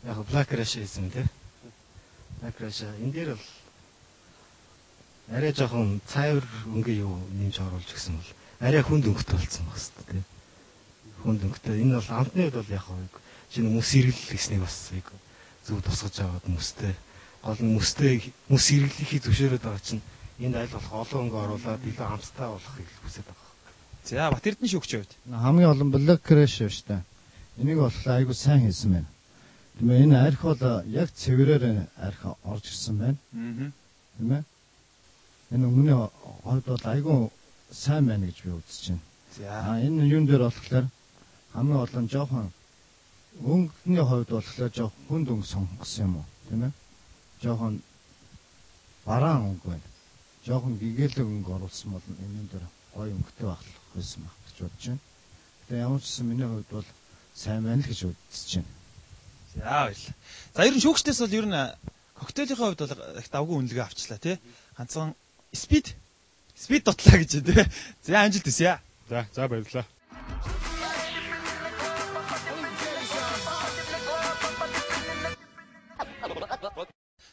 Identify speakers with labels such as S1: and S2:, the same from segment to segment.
S1: Яг Black Rush хийсэн тий. Black Rush энэ дээр бол арай жоохон цайвар өнгө юу нэмж оруулж гисэн бол арай хүнд өнгөтэй болсон байна шүү дээ. Хүнд өнгөтэй. Энэ бол амтны үед бол яг шинэ мөс сэргэлэл гэснийг бас зөв тусгаж аваад мөстэй гол нь мөстэй мөс сэргэллийнхийг зөвшөөрöd байгаа чинь энд аль болох олон өнгө оруулаад илүү амттай болохыг хүсэж байгаа.
S2: За Бат Эрдэнэ шүүгчийн хувьд
S3: хамгийн олон Black Rush шүү дээ. Энийг бол айгуу сайн хийсэн байна. Тэгмээ энэ арх бол яг цэврээр арх орж ирсэн байна. Тийм ээ. Энэ өмнө хойд бол айгүй сайн байна гэж би үзэж байна. За энэ юун дээр болохоор хамгийн олон жоохон өнгөний хойд болохоор жоохон хүнд өнгө сонгосон юм уу, тийм ээ? Жоохон бараан өнгө байна. Жоохон гэгээлэг өнгө оруулсан бол энэ дээр гоё өнгөтэй байх байсан байх гэж бодож байна. Тэгээ ямар ч гэсэн миний хувьд бол сайн байна л гэж үзэж байна.
S2: За баярлалаа. За ер нь шүүгчдээс бол ер нь коктейлийнхээ хувьд бол их давгүй үнэлгээ авчлаа тий. Ганцхан Speed дотлаа гэж тий. За амжилт хүсье.
S4: За баярлалаа.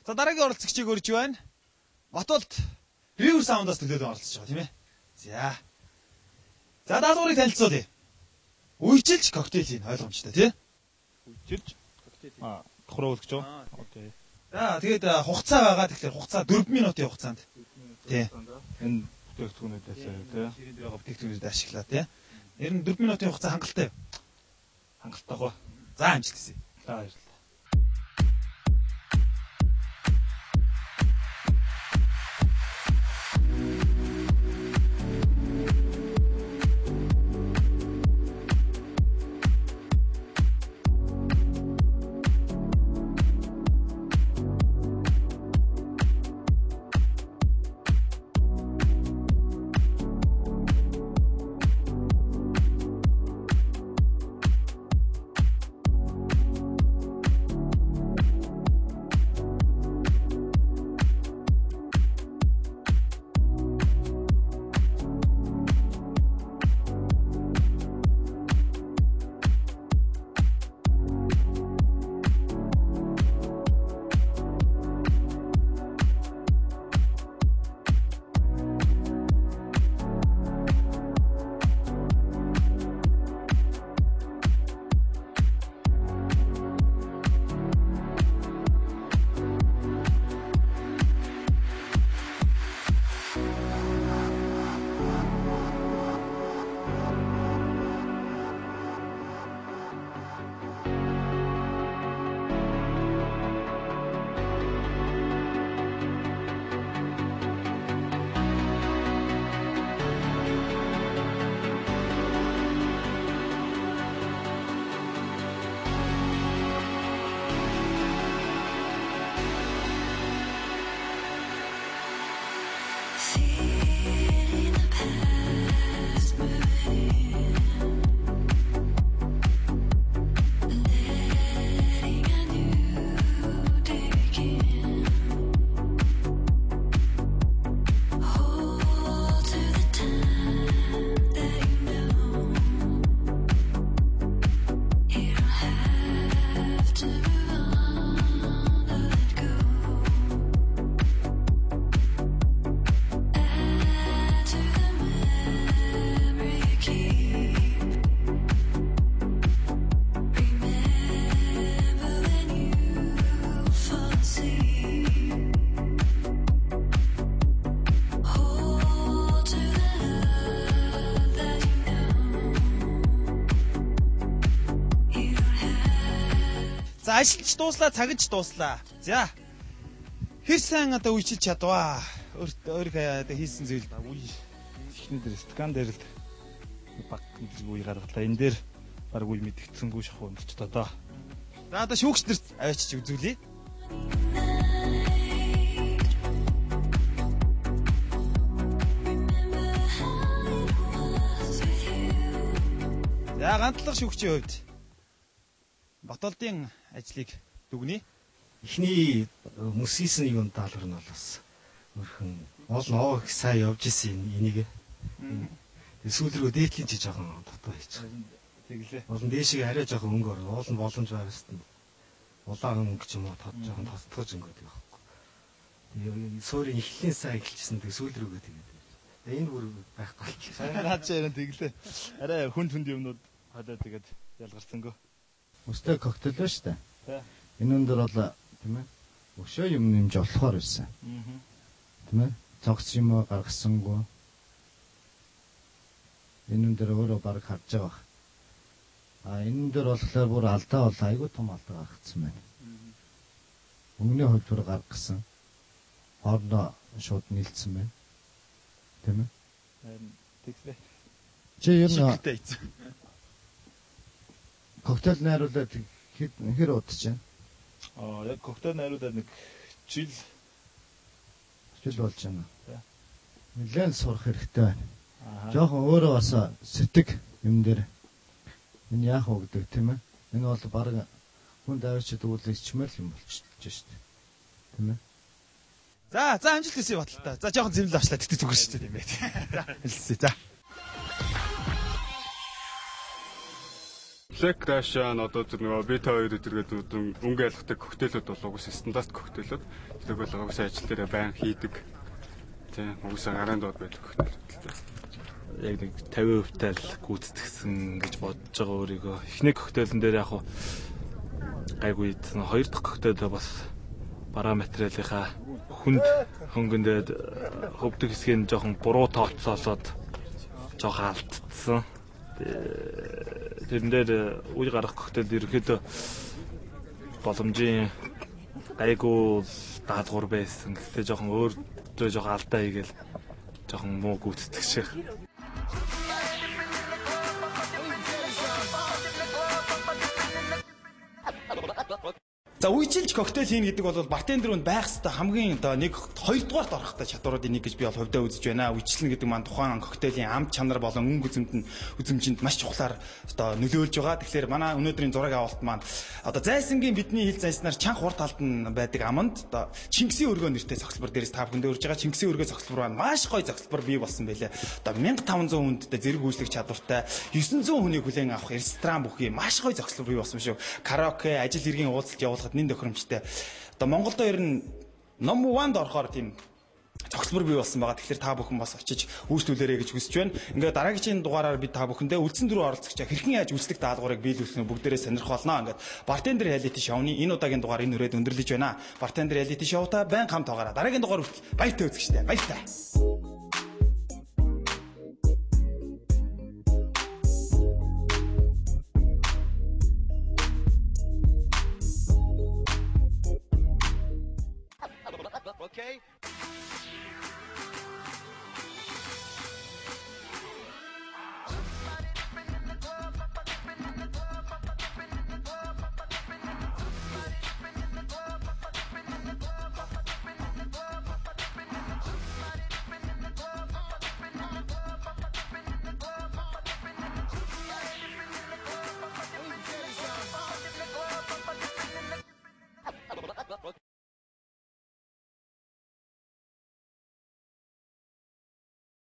S2: За дараагийн оролцогчийг өрж байна. Батулд River Sound-аас төлөөлөн оролцож байгаа тийм ээ. За даалгаврыг танилцуулъя. Үйчилж коктейлийн ойлгомжтой тий.
S4: Үйчилж коктейл. Тухруу гэж байна. Окей.
S2: За тэгээд хугацаа байгаа. Тэгэхээр хугацаа 4 минутын хугацаанд тий.
S4: Энэ бүтээгдэхүүнүүдээс тий.
S2: Ширээнд байгаа бүтээгдэхүүнүүдийг ашиглаа тий. Ер нь 4 минутын хугацаа хангалттай.
S4: Хангалттай гоо.
S2: За амжилт хүсье.
S4: За баярлалаа.
S2: За ажиллаж дууслаа, цагж дууслаа. За. Хэр сайн одоо үйчилж чадваа. Өөр хийсэн зүйл
S4: үе ихний дээр стакан дээр л баг үе гаргалаа. Энэ дээр баг үе мэдгдсэнгүй шахуу өмч доо.
S2: За одоо шүүгчнэрт авчиж үзүүлье. За гантлах шүүгчийн хувьд Батолдын ажлыг дүгнэе.
S1: Эхний мөсийсэн юм даалгавар нь бол бас өөрхөн олон их сайн явж исэн энийг. Сүүл рүү дээдлийн чи жоохон дотоо хийчих.
S4: Тэглээ.
S1: Олон дээшээ арай жоохон өнгө орно. Уул нь боломж байгаа шүү дээ. улаан өнгө ч юм уу жоохон тосдгож ингээд байхгүй. Тэгээ суурийн эхлэлийн сайн эхэлчихсэн тэгээ сүүл рүүгээ тэгээд. Энэ бүр байхгүй.
S4: Наад чи яран тэглээ. Арай хүнд юмнууд хадаа тэгээд ялгарсангүй.
S3: Өстэй коктейл ба штэ.
S4: Тий.
S3: Энэ өндөр бол тийм ээ. Өшөө юм нэмж болохоор байсан. Тийм ээ. Цогц юм гаргасангүй. Энэ өндөр өөрөө баг харж байгаа. Энэ өндөр болохоор бүр алдаа бол айгүй том алдаа гаргацсан байна. Өмнөний хувьд гаргасан. Хоорондоо шууд нийлцсэн байна. Тийм ээ.
S4: Тэгсвэ.
S3: Чи ер нь коктейл найруулад хэр удаж байна?
S4: Яг коктейл найруулад нэг жил
S3: болж байна. Нэлээд сурах хэрэгтэй байна. Жохон өөрөө бас сэтг юм дээр энэ яах вэ гэдэг тийм ээ. Энэ бол баг хүн давирчд үүлээ ичмэл юм болчихж шүү дээ. Тийм ээ.
S2: За амжилт хүсье баталтай. За жоохон зэмлэл авчлаа тэгтээ зүгээр шүү дээ юм бэ. За хэлсэн. За.
S5: Black Russian одоо нөгөө бета 2 өдргээд өнгө айлгадаг коктейлүүд бол угсаа стандарт коктейлүүд. Тэр бол угсаа ажил дээр байн хийдэг. Тийм угсаа гарын доод байдаг коктейлүүд.
S4: Яг нэг 50% тал гүйцэтгсэн гэж бодож байгаа өөрийгөө. Эхний коктейлэн дээр яг гайгүй хоёр дахь коктейл бас бараа материалынхаа хөнгөндөө хөвдөг хэсгийг жоохон буруу тооцоолоод жоохон алдсан. Тэрэн дээр үе гарах коктейл ерөөхдөө боломжийн гайгүй даалгавар байсан. Гэхдээ жоохон өөртөө жоохон алдаа хийгээл жоохон муу гүйцэтгэх шиг.
S2: За үежилж коктейл хийнэ гэдэг бол бартендер хүнд байх хэвээр хамгийн одоо нэг хоёрдугаарт орохтой чадваруудын нэг гэж би бол хувьдаа үзэж байна. Үечлэн гэдэг маань тухайн коктейлийн амт чанар болон өнгө үзэмжинд маш чухлаар одоо нөлөөлж байгаа. Тэгэхээр манай өнөөдрийн зураг авалт маань одоо зайсангийн бидний хил зайснаар чанх урт талд нь байдаг аманд одоо Чингисийн өргөө нэртэй цогцлбор дээрээс та бүхэнд өрж байгаа. Чингисийн өргөө цогцлбор маань маш гоё цогцлбор бий болсон байлээ. Одоо 1500 хүндтэй зэрэг үйлчлэх чадвартай 900 хүнийг хүлээн авах ресторан бүхий маш гоё цогцлбор бий болсон шүү. Караоке, ажил хэргийн уулзалт явуулахад нэн тохиромжтой. Одоо Монголдо ер нь number 1-д орохоор тийм цогцлбор бий болсон байгаа. Тэгэхээр та бүхэн бас очиж үйлчлүүлээрэй гэж хүсэж байна. Ингээд дараагийн дугаараар би та бүхэндээ үлдсэн дөрөв оролцогчаа хэрхэн яаж үйлчлэх даалгаврыг биелүүлэх нь бүгдээрээ сонирхолноо. Ингээд Bartender Reality Show-ны энэ удаагийн дугаар энэ үрээд өндөрлөж байна. Bartender Reality Show-та байн хамт байгаараа дараагийн дугаар хүртэл баяртай үзэгчтэй. Баяртай.